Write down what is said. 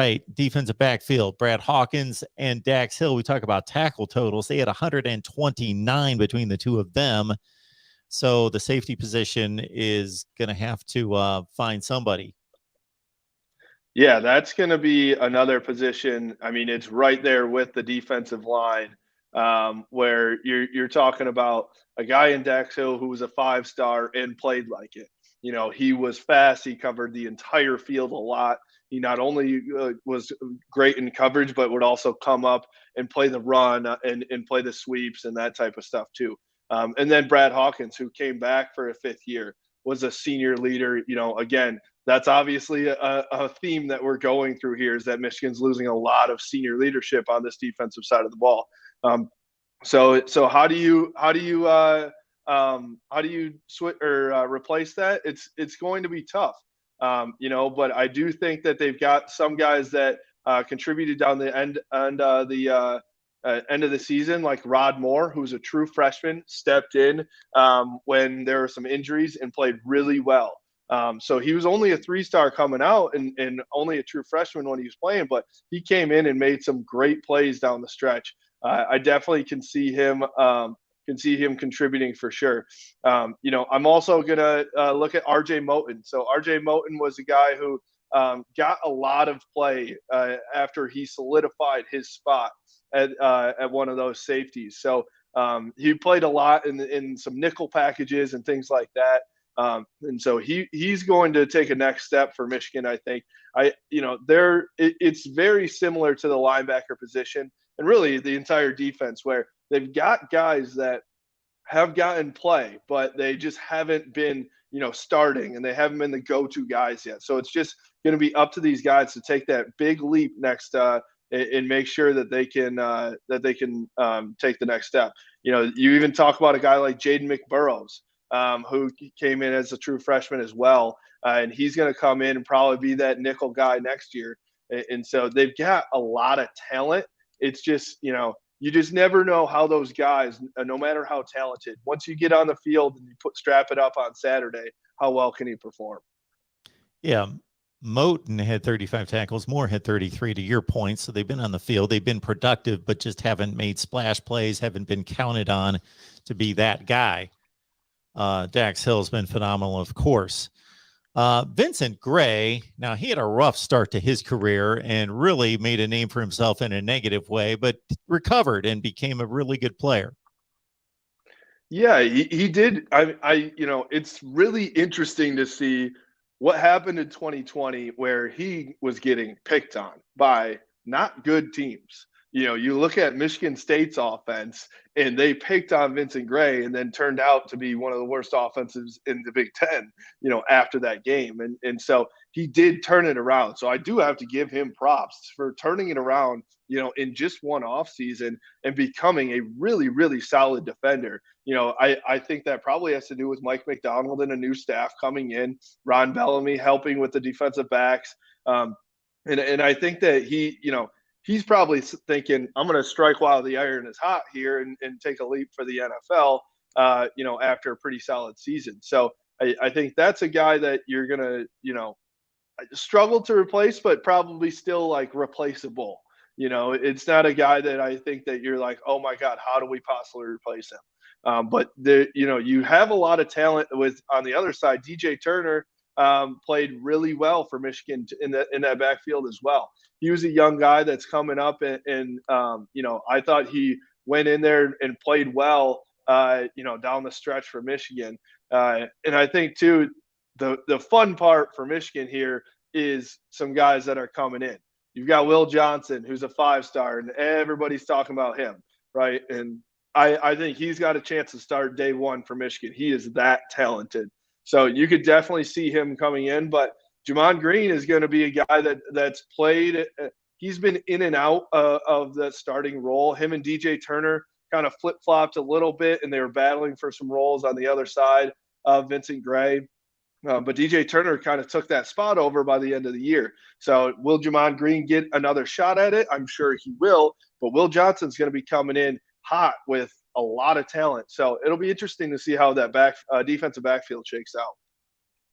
right, defensive backfield, Brad Hawkins and Dax Hill. We talk about tackle totals. They had 129 between the two of them. So the safety position is going to have to find somebody. Yeah, that's going to be another position. I mean, it's right there with the defensive line, where you're talking about a guy in Dax Hill who was a 5-star and played like it. You know, he was fast. He covered the entire field a lot. He not only was great in coverage, but would also come up and play the run and play the sweeps and that type of stuff too. And then Brad Hawkins, who came back for a 5th year, was a senior leader. You know, again, that's obviously a theme that we're going through here, is that Michigan's losing a lot of senior leadership on this defensive side of the ball. So how do you switch or replace that? It's going to be tough, you know. But I do think that they've got some guys that contributed down the end of the season, like Rod Moore, who's a true freshman, stepped in when there were some injuries and played really well. So he was only a 3-star coming out and only a true freshman when he was playing, but he came in and made some great plays down the stretch. I definitely can see him contributing for sure. You know, I'm also gonna look at J Moton. So J Moton was a guy who got a lot of play after he solidified his spot at one of those safeties. So he played a lot in some nickel packages and things like that. And so he's going to take a next step for Michigan, I think. It's very similar to the linebacker position and really the entire defense, where they've got guys that have gotten play, but they just haven't been, you know, starting, and they haven't been the go-to guys yet. So it's just going to be up to these guys to take that big leap next and make sure that they can take the next step. You know, you even talk about a guy like Jaden McBurrows, who came in as a true freshman as well. And he's going to come in and probably be that nickel guy next year. And so they've got a lot of talent. It's just, you know, you just never know how those guys, no matter how talented, once you get on the field and you strap it up on Saturday, how well can he perform? Yeah. Moten had 35 tackles. Moore had 33, to your point. So they've been on the field. They've been productive, but just haven't made splash plays, haven't been counted on to be that guy. Dax Hill's been phenomenal, of course. Vincent Gray, now he had a rough start to his career and really made a name for himself in a negative way, but recovered and became a really good player. Yeah, he did. You know, it's really interesting to see what happened in 2020, where he was getting picked on by not good teams. You know, you look at Michigan State's offense, and they picked on Vincent Gray, and then turned out to be one of the worst offenses in the Big Ten, you know, after that game. And so he did turn it around. So I do have to give him props for turning it around, you know, in just one offseason and becoming a really, really solid defender. You know, I think that probably has to do with Mike McDonald and a new staff coming in, Ron Bellamy helping with the defensive backs. And I think that he's probably thinking, I'm going to strike while the iron is hot here and take a leap for the NFL, you know, after a pretty solid season. So I think that's a guy that you're going to, you know, struggle to replace, but probably still like replaceable. You know, it's not a guy that I think that you're like, oh my God, how do we possibly replace him? But you know, you have a lot of talent with on the other side. DJ Turner played really well for Michigan in that backfield as well. He was a young guy that's coming up, and you know, I thought he went in there and played well, you know, down the stretch for Michigan. And I think too, the fun part for Michigan here is some guys that are coming in. You've got Will Johnson, who's a 5-star, and everybody's talking about him, right? And I think he's got a chance to start day one for Michigan. He is that talented. So you could definitely see him coming in. But Jamon Green is going to be a guy that's played. He's been in and out of the starting role. Him and DJ Turner kind of flip-flopped a little bit, and they were battling for some roles on the other side of Vincent Gray. But DJ Turner kind of took that spot over by the end of the year. So will Jamon Green get another shot at it? I'm sure he will. But Will Johnson's going to be coming in hot with a lot of talent. So it'll be interesting to see how that defensive backfield shakes out.